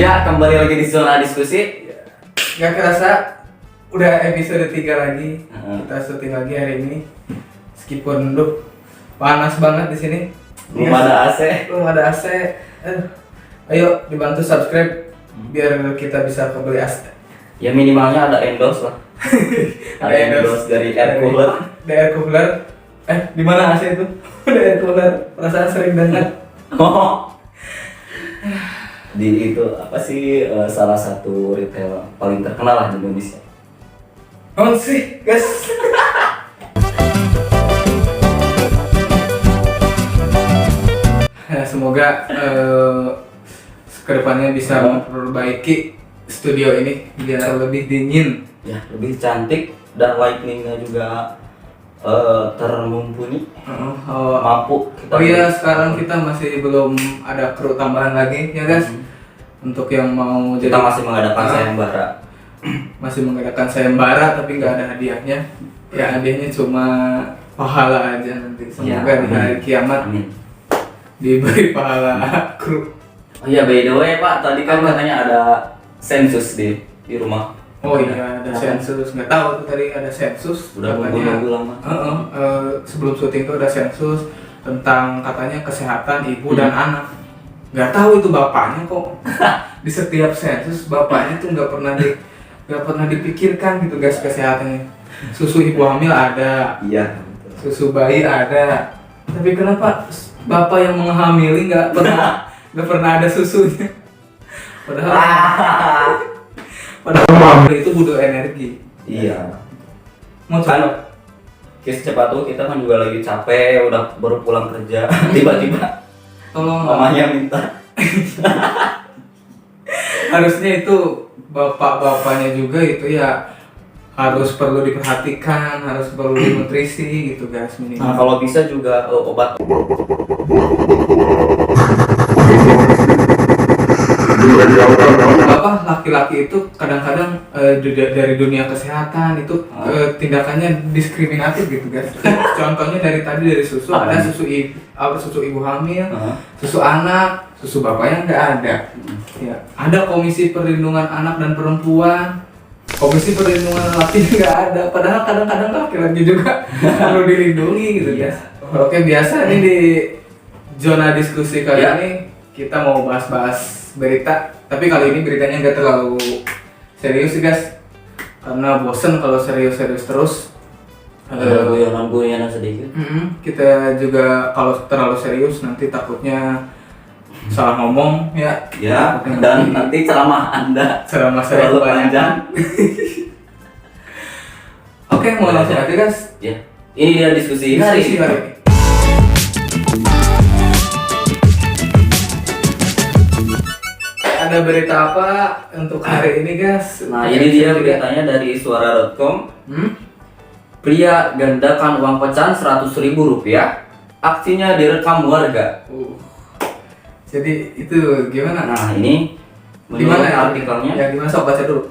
Ya, kembali lagi di zona diskusi. Gak kerasa udah episode 3 lagi. Heeh. Kita syuting lagi hari ini. Meskipun panas banget di sini. Belum ada AC. Belum ada AC. Ayo dibantu subscribe biar kita bisa kebeli AC. Ya minimalnya ada endorse lah. Ada endorse dari air cooler. Ada air cooler. Di mana AC itu? Ada air cooler. Perasaan sering dengar. Oh. Di itu apa sih salah satu retail paling terkenal lah di Indonesia. Oh sih, guys. Semoga kedepannya bisa memperbaiki studio ini biar lebih dingin, Ya, lebih cantik dan lightingnya juga termumpuni. Mampu kita. Oh iya, sekarang kita masih belum ada kru tambahan lagi ya guys. Untuk yang mau Kita masih mengadakan sayembara. masih mengadakan sayembara tapi nggak ada hadiahnya. Ya hadiahnya cuma pahala aja nanti. Semoga Ya, di hari kiamat Amin. diberi pahala kru. Oh iya, by the way Pak, tadi kan katanya ada sensus di rumah. Oh iya, ada sensus. Nggak tahu tuh tadi ada sensus. Udah nunggu lama. Sebelum syuting tuh ada sensus tentang katanya kesehatan ibu dan anak. Nggak tahu itu bapaknya kok. Di setiap sensus bapaknya tuh nggak pernah dipikirkan gitu guys kesehatannya. Susu ibu hamil ada, Iya. susu bayi ada. Tapi kenapa bapak yang menghamili nggak pernah ada susunya? Padahal itu butuh energi. Iya. Mau Kan coba? cepat tuh kita kan juga lagi capek, udah baru pulang kerja, tiba-tiba Tolong mamanya minta. harusnya itu bapak-bapaknya juga itu ya harus perlu diperhatikan, harus perlu nutrisi gitu guys Nah, minimal. kalau bisa juga obat. Apa laki-laki itu kadang-kadang dari dunia kesehatan itu tindakannya diskriminatif gitu guys. Contohnya dari susu ada susu ibu hamil, susu anak, susu bapaknya nggak ada. Ya, ada Komisi Perlindungan Anak dan Perempuan, Komisi Perlindungan Laki nggak ada. Padahal kadang-kadang laki-laki juga perlu dilindungi gitu guys. Oke, biasa nih di zona diskusi kali ini kita mau bahas-bahas berita, tapi kali ini beritanya nggak terlalu serius sih guys, karena bosen kalau serius-serius terus. Guyonan sedikit. Kita juga kalau terlalu serius nanti takutnya salah ngomong ya. Ya, dan nanti ceramah Anda Selama saya terlalu banyak. panjang. Oke, mau langsung aja guys. Ya. Ini dia diskusi hari Diskusi ini. hari ini. Ada berita apa untuk hari ini guys? Nah, ini dia beritanya dari suara.com. Pria gandakan uang pecahan Rp100.000. Aksinya direkam warga. Jadi itu gimana? Nah, ini Di mana ya artikelnya. Ya gimana, sok baca dulu.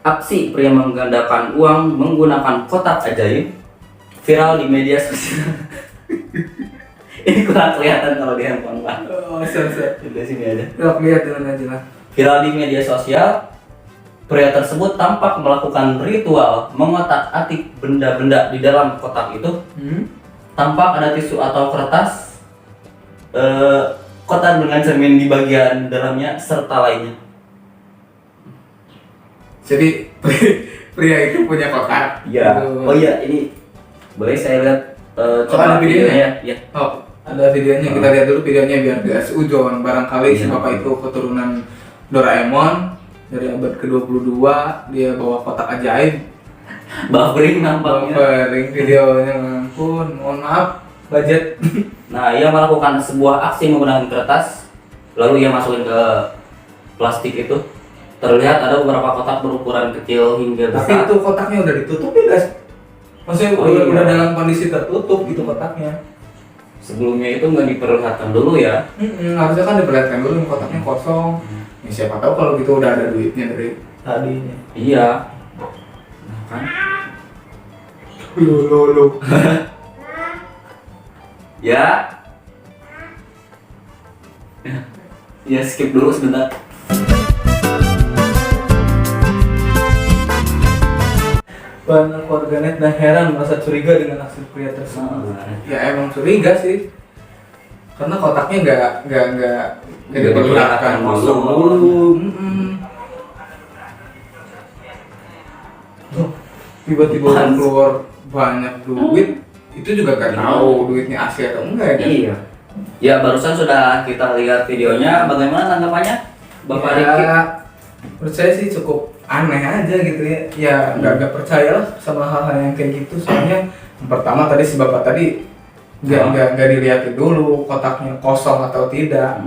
Aksi pria menggandakan uang menggunakan kotak ajaib viral di media sosial. Ini kurang kelihatan kalau di handphone Pak. Oh, siap. Di sini aja. Lihat dengan aja lah. Viral di media sosial, pria tersebut tampak melakukan ritual mengotak-atik benda-benda di dalam kotak itu. Tampak ada tisu atau kertas, kotak dengan cermin di bagian dalamnya serta lainnya. Jadi pria itu punya kotak. Iya. Gitu. Oh iya, ini boleh saya lihat ada videonya? ya? Iya. Oh, ada videonya. Kita lihat dulu videonya biar gak seujon. Barangkali si Iya. bapak itu keturunan Doraemon dari abad ke-22. Dia bawa kotak ajaib. Buffering nampaknya. Buffering videonya, ampun. Mohon maaf, budget. Nah, ia melakukan sebuah aksi menggunakan kertas, lalu ia masukin ke plastik itu. Terlihat ada beberapa kotak berukuran kecil hingga Tapi besar. itu kotaknya udah ditutup ya guys. Maksudnya Oh, udah, iya. udah dalam kondisi tertutup gitu kotaknya. Sebelumnya itu nggak diperlihatkan dulu ya. Harusnya kan diperlihatkan dulu kotaknya kosong. Ya, siapa tahu kalau gitu udah ada duitnya dari tadinya. Iya. Nah, kan? Lo. Ya. Ya skip dulu sebentar. Banyak warganet dan heran merasa curiga dengan aksi pria tersebut. Ya emang curiga sih, karena kotaknya nggak diperlihatkan kosong dulu. Tuh, tiba-tiba keluar banyak duit, itu juga gak tahu duitnya asli atau enggak ya. Iya. Ya barusan sudah kita lihat videonya, bagaimana tanggapannya Bapak Riki? Menurut saya sih cukup aneh aja gitu ya. Ya nggak percaya lah sama hal-hal yang kayak gitu. Soalnya yang pertama tadi si bapak tadi nggak dilihatin dulu kotaknya kosong atau tidak.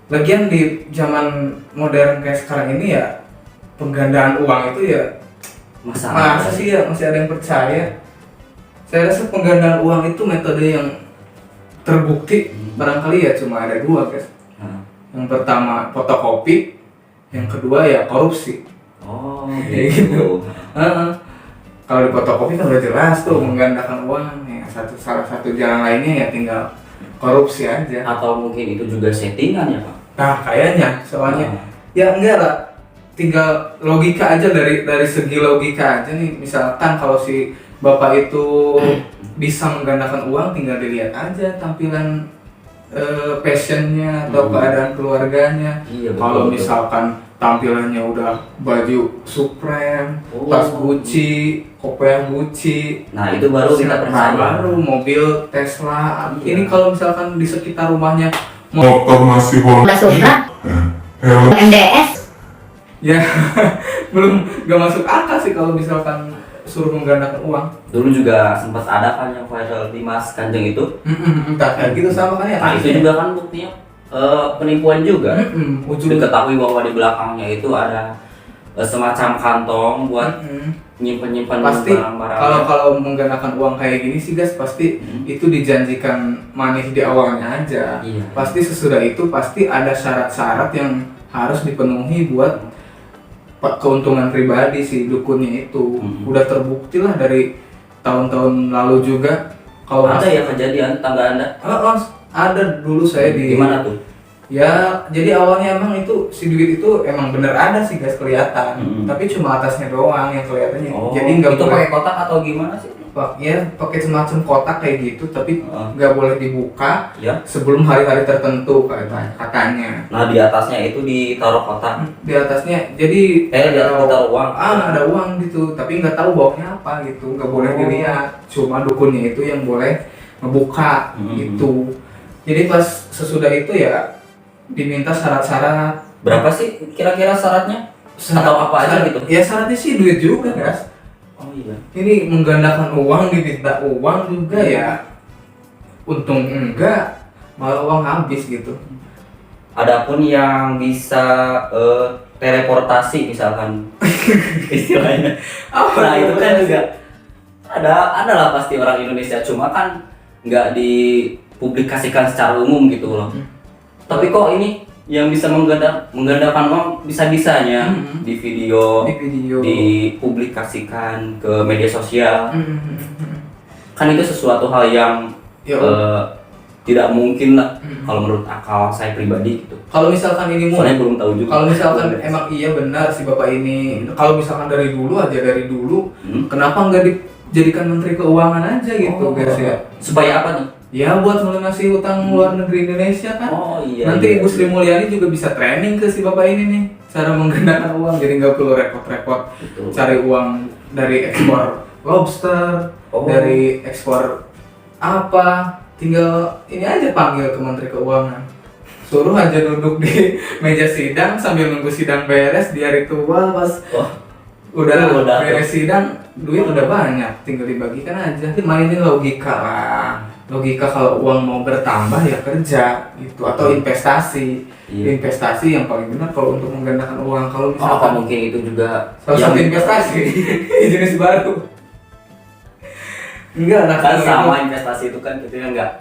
Lagian di zaman modern kayak sekarang ini ya penggandaan uang itu ya masa sih ya masih ada yang percaya. Saya rasa penggandaan uang itu metode yang terbukti barangkali ya cuma ada dua guys. Yang pertama fotokopi, yang kedua ya korupsi. Oh gitu. Kalau di fotokopi kan udah jelas tuh menggandakan uang. Ya, salah satu jalan lainnya ya tinggal korupsi aja. Atau mungkin itu juga settingan ya Pak? Nah kayaknya soalnya ya enggak lah. Tinggal logika aja dari segi logika aja nih. Misalkan kalau si bapak itu bisa menggandakan uang, tinggal dilihat aja tampilan passionnya atau keadaan keluarganya. Iya, kalau misalkan tampilannya udah baju Supreme, tas Gucci, kopiah Gucci, nah itu baru kita percaya. Baru mobil Tesla. Ini kalau misalkan di sekitar rumahnya motor masih Honda Supra, MDS, ya belum gak masuk akal sih kalau misalkan suruh menggandakan uang. Dulu juga sempat ada kan yang viral di Mas Kanjeng itu. Entah kayak gitu sama kan ya. Nah itu juga kan buktinya penipuan juga. Diketahui bahwa di belakangnya itu ada semacam kantong buat nyimpen pasti barang-barang. kalau menggunakan uang kayak gini sih guys, pasti itu dijanjikan manis di awalnya aja. Iya. Pasti sesudah itu pasti ada syarat-syarat yang harus dipenuhi buat keuntungan pribadi si dukunnya itu. Udah terbukti lah dari tahun-tahun lalu juga. Kalau ada ya kejadian tangga Anda? Ada dulu saya di gimana tuh? Ya, jadi awalnya emang itu si duit itu emang bener ada sih guys, kelihatan. Tapi cuma atasnya doang yang kelihatannya. Jadi nggak itu boleh pakai kotak atau gimana sih? ya pakai semacam kotak kayak gitu, tapi nggak boleh dibuka Ya. sebelum hari-hari tertentu katanya. Nah di atasnya itu ditaruh kotak. Di atasnya jadi ditaruh uang. Ada uang gitu, tapi nggak tahu bawahnya apa gitu, nggak boleh dilihat. Cuma dukunnya itu yang boleh ngebuka gitu. Jadi pas sesudah itu ya diminta syarat-syarat. Berapa sih kira-kira syaratnya? Atau apa aja gitu? Ya syaratnya sih duit juga guys. Oh iya. Ini menggandakan uang, diminta uang juga ya. Untung enggak, malah uang habis gitu. Adapun yang bisa teleportasi misalkan istilahnya. Nah itu kan juga ada lah pasti orang Indonesia, cuma kan nggak dipublikasikan secara umum gitu loh. Tapi kok ini yang bisa menggandakan uang bisa-bisanya di video dipublikasikan ke media sosial. Kan itu sesuatu hal yang tidak mungkin lah kalau menurut akal saya pribadi gitu. Kalau misalkan ini soalnya belum tahu juga. Kalau misalkan emang iya benar si bapak ini, kalau misalkan dari dulu, kenapa nggak dijadikan menteri keuangan aja gitu guys ya? Supaya apa nih? Ya buat melunasi utang luar negeri Indonesia kan. Nanti Ibu Sri Mulyani juga bisa training ke si bapak ini nih, cara menggunakan uang, jadi nggak perlu repot-repot cari uang dari ekspor lobster, dari ekspor apa, tinggal ini aja panggil ke Menteri Keuangan, suruh aja duduk di meja sidang sambil nunggu sidang beres di hari tua. Pas udah beres sidang, duit udah banyak, tinggal dibagikan aja. Mainin logika lah. Logika kalau uang mau bertambah ya kerja gitu, atau investasi. Investasi yang paling benar kalau untuk menggandakan uang. Kalau misalkan apa mungkin itu juga salah satu investasi jenis baru. Enggak lah, kan sama investasi itu kan kita nggak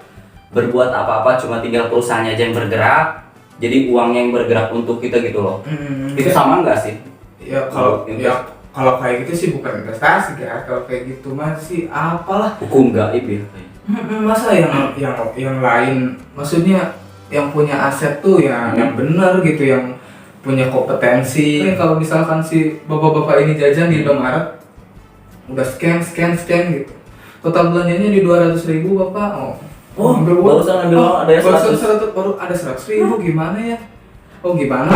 berbuat apa-apa, cuma tinggal perusahaannya aja yang bergerak, jadi uangnya yang bergerak untuk kita gitu loh. Itu sama nggak sih? Ya kalau kayak gitu sih bukan investasi kan, kalau kayak gitu masih apalah, hukum gaib ya. Masa yang lain, maksudnya yang punya aset tuh yang benar gitu, yang punya kompetensi. Kalau misalkan si bapak-bapak ini jajan di Indomaret, udah scan gitu. Total belanjanya di 200.000 Bapak. Oh, barusan ambil uang ada yang 100. Baru ada 100.000 gimana ya? Oh gimana?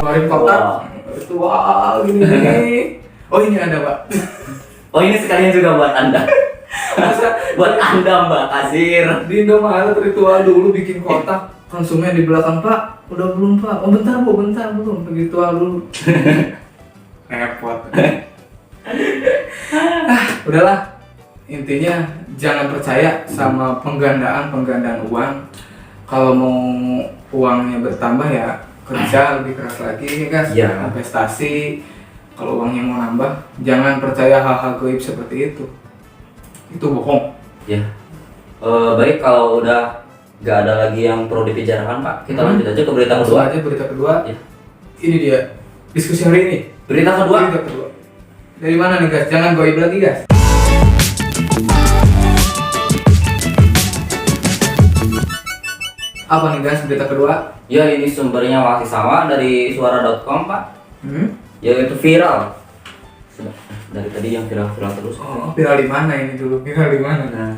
Kemarin kotak itu wah gini. Oh ini ada Pak. Oh ini sekalian juga buat Anda. Masa Buat Anda Mbak Kasir. di Indomaret ritual dulu bikin kotak konsumen di belakang Pak. Udah belum Pak? Oh bentar belum. Ritual dulu. Repot. Udahlah. Intinya jangan percaya sama penggandaan uang. Kalau mau uangnya bertambah ya kerja lebih keras lagi ya guys. Iya. Investasi. Kalau uangnya mau nambah, jangan percaya hal-hal gaib seperti itu. Itu bohong. Ya. Baik kalau udah nggak ada lagi yang perlu dibicarakan Pak, kita lanjut aja ke berita Langsung kedua. aja berita kedua. Ya. Ini dia diskusi hari ini. Berita kedua. Berita kedua. Dari mana nih guys? Jangan goib lagi guys. Apa nih guys berita kedua? Ya ini sumbernya masih sama dari suara.com Pak, Hmm? yaitu viral. Sudah, dari tadi yang viral terus. Oh, viral di mana ini dulu? Viral di mana? Nah,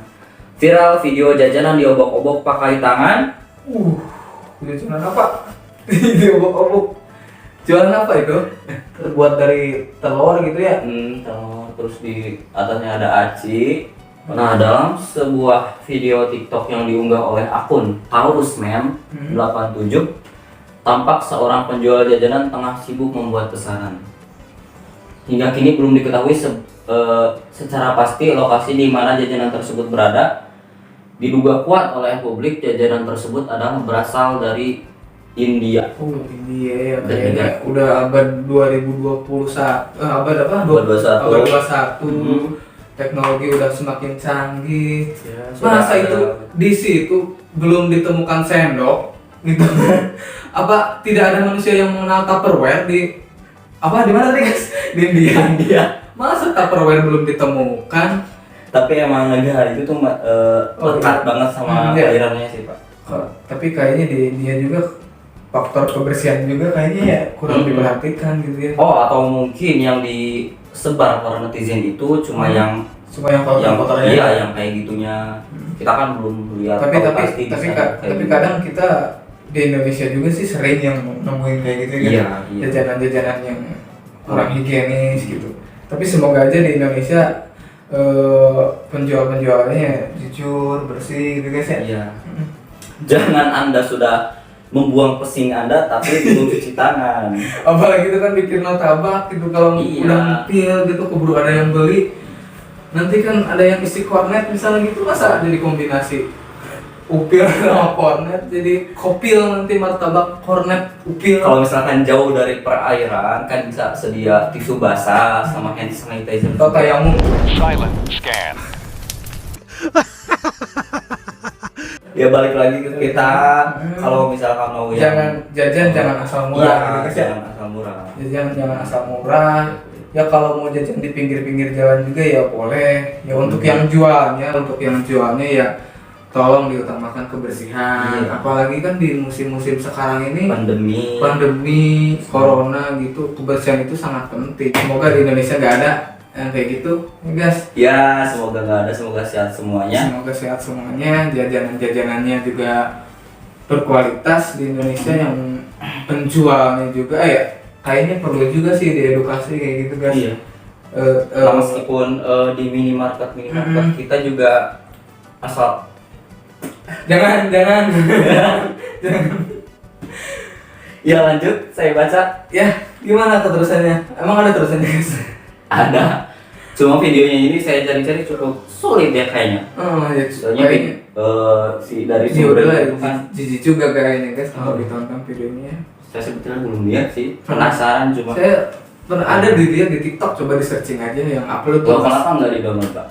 viral video jajanan diobok-obok pakai tangan. Jualan apa? Ini obok-obok. Jualan apa itu? Terbuat dari telur gitu ya? Telur, terus di atasnya ada aci. Nah, dalam sebuah video TikTok yang diunggah oleh akun Taurusman87, tampak seorang penjual jajanan tengah sibuk membuat pesanan. Hingga kini belum diketahui secara pasti lokasi di mana jajanan tersebut berada. Diduga kuat oleh publik jajanan tersebut adalah berasal dari India. Oh, India ya Dan kayaknya udah abad 2021. Abad apa? Abad 21. Abad 21. Mhm. Teknologi udah semakin canggih. Ya, sudah Masa ada- itu di situ belum ditemukan sendok gitu. Apa tidak ada manusia yang mengenal Tupperware di apa di mana tadi guys? Di India. India. Masa Tupperware belum ditemukan? Tapi emang negara itu tuh lekat iya. banget sama Iya. alirannya sih Pak. Tapi kayaknya di India juga faktor kebersihan juga kayaknya ya kurang diperhatikan gitu ya. Oh, atau mungkin yang disebar para netizen itu cuma yang Cuma yang kotor-kotornya. iya yang kayak gitunya. Kita kan belum lihat. tapi tahu tapi pasti tapi, bisa ka- kayak tapi gitu. kadang kita di Indonesia juga sih sering yang nemuin kayak gitu kan. Iya, iya. Jajanan-jajanan yang kurang higienis gitu. Tapi semoga aja di Indonesia penjual-penjualnya jujur, bersih gitu guys ya. Iya. Jangan Anda sudah membuang pesing Anda tapi belum cuci tangan. Apalagi itu kan bikin martabak gitu kalau Iya. udah ngepil gitu keburu ada yang beli. Nanti kan ada yang isi kornet misalnya gitu masa jadi kombinasi upil sama kornet jadi kopil nanti martabak kornet upil. Kalau misalkan jauh dari perairan kan bisa sedia tisu basah sama hand sanitizer. Atau tayamum. Silent scan. Ya balik lagi ke kita, kalau misalkan mau Jangan jajan jangan asal murah Iya, gitu guys ya. jangan asal murah. Jajan jangan asal murah. Ya kalau mau jajan di pinggir-pinggir jalan juga ya boleh. Ya untuk yang jualnya ya tolong diutamakan kebersihan. Iya. Apalagi kan di musim-musim sekarang ini Pandemi. corona gitu, kebersihan itu sangat penting. Semoga di Indonesia nggak ada yang kayak gitu, ya guys. Ya, semoga nggak ada, semoga sehat semuanya. Semoga sehat semuanya, jajanan-jajanannya juga berkualitas di Indonesia yang penjualnya juga ya kayaknya perlu juga sih diedukasi kayak gitu guys. Iya. Nah, meskipun di minimarket kita juga asal jangan ya lanjut saya baca ya gimana keterusannya? Emang ada terusannya guys? ada. Cuma videonya ini saya cari-cari cukup sulit ya kayaknya. Oh ya, Soalnya kayaknya si dari ya udah lah itu kan jijik juga kayaknya guys kalau ditonton videonya. saya sebetulnya belum lihat sih, penasaran cuma. Saya pernah ada dilihat di TikTok, coba di searching aja yang upload tuh. Kalau kenapa nggak di download Pak?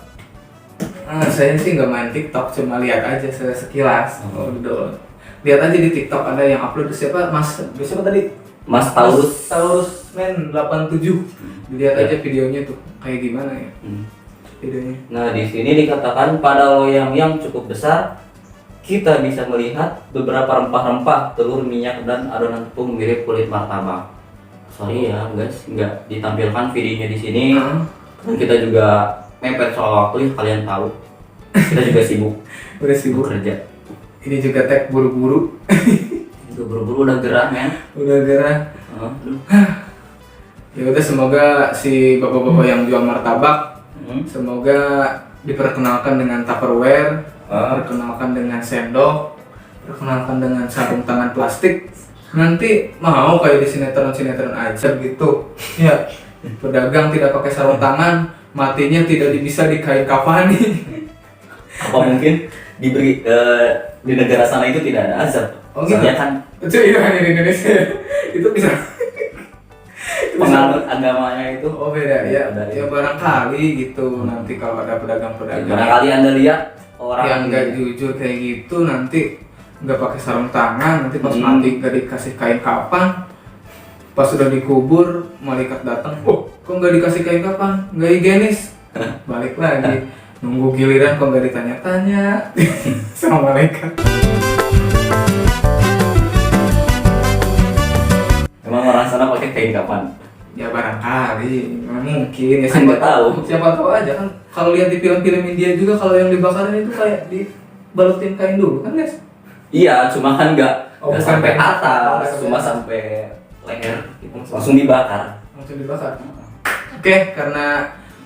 Saya sih nggak main TikTok, cuma lihat aja sekilas. Oh. Udah. Lihat aja di TikTok ada yang upload siapa siapa tadi? Mas Taurus. Taurus Men 87. Dilihat aja videonya tuh kayak gimana ya Hmm. videonya. Nah di sini dikatakan pada loyang yang cukup besar kita bisa melihat beberapa rempah-rempah, telur, minyak, dan adonan tepung mirip kulit martabak. Sorry ya guys, nggak ditampilkan videonya di sini. Dan kita juga mepet soal waktu ya, kalian tahu. Kita juga sibuk. Udah sibuk kerja. ini juga tag buru-buru. Itu buru-buru udah gerah men. Udah gerah. Aduh. Ya udah, semoga si bapak-bapak yang jual martabak semoga diperkenalkan dengan Tupperware, diperkenalkan dengan sendok, diperkenalkan dengan sarung tangan plastik. Nanti mau kayak di sinetron-sinetron aja gitu. Ya, pedagang tidak pakai sarung tangan, matinya tidak bisa dikain kafani. Apa mungkin diberi di negara sana itu tidak ada azab? Oh gitu? Soalnya kan Itu hanya di Indonesia. Itu bisa. penganut agamanya itu. Oh beda ya. Beda, Ya barangkali gitu nanti kalau ada pedagang-pedagang Barangkali Anda lihat orang yang nggak jujur kayak gitu, nanti nggak pakai sarung tangan, nanti pas mati nggak dikasih kain kapan, pas sudah dikubur malaikat datang, oh kok nggak dikasih kain kapan, nggak higienis, balik lagi nunggu giliran kok nggak ditanya-tanya sama malaikat. Emang orang sana pakai kain kapan? Ya barangkali, mungkin ya Kan nggak tahu. siapa tahu aja kan. Kalau lihat di film-film India juga, kalau yang dibakarin itu kayak dibalutin kain dulu kan guys. Iya, cuma kan nggak Oh, bukan sampai kain. atas, Oh, cuma sampai leher, gitu. Langsung dibakar. Langsung dibakar. Oke, karena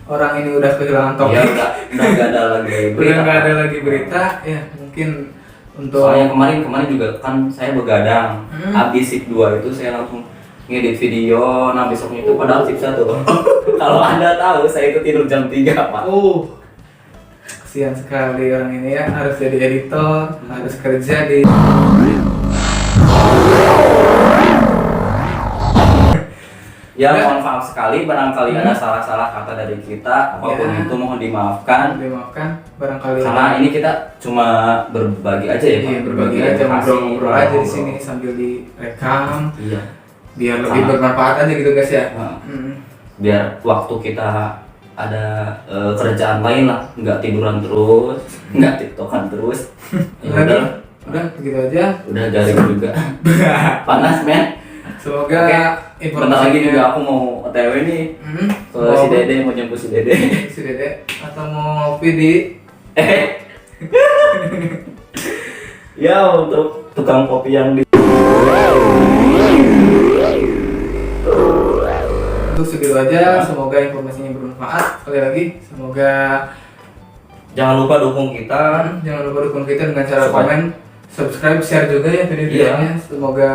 orang ini udah kehilangan Ya topik, udah nggak ada lagi udah berita. nggak ada lagi berita, ya mungkin untuk Soalnya kemarin juga kan saya begadang. Habis shift 2 itu saya langsung ngedit video, nah besoknya itu padahal shift 1. Kalau Anda tahu saya itu tidur jam 3, Pak. kasihan sekali orang ini ya, harus jadi editor, harus kerja di Ya, mohon maaf sekali barangkali ada salah-salah kata dari kita, apapun Ya. itu mohon dimaafkan. dimaafkan barangkali. Karena ini kita cuma berbagi aja ya, Pak. Iya, berbagi aja, edukasi, ngobrol-ngobrol aja di ngobrol. sini sambil direkam, Iya. biar lebih Sama. bermanfaat aja gitu guys ya. Nah, biar waktu kita ada kerjaan lain lah, nggak tiduran terus, nggak tiktokan terus. Ya Lagi? udah, Udah begitu aja. udah garing juga. Panas men. Semoga Oke, bentar lagi juga aku mau OTW nih ke si Dede, mau jemput si Dede. si Dede atau mau ngopi di Ya, untuk tukang kopi yang di untuk segitu aja. Semoga informasinya bermanfaat. Sekali lagi, semoga jangan lupa dukung kita. jangan lupa dukung kita dengan cara Supaya- komen, subscribe, share juga ya video-videonya. Semoga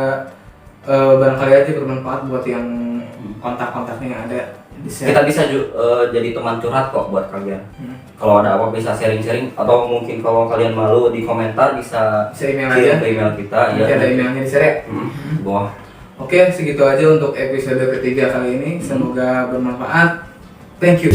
barangkali aja bermanfaat buat yang kontak-kontaknya yang ada di share. Kita bisa jadi teman curhat kok buat kalian. Kalau ada apa bisa sharing-sharing, atau mungkin kalau kalian malu di komentar bisa Bisa email kirim aja. ke email kita. Nanti ada emailnya di share ya. Wah. Oke, segitu aja untuk episode ketiga kali ini. Semoga bermanfaat. Thank you.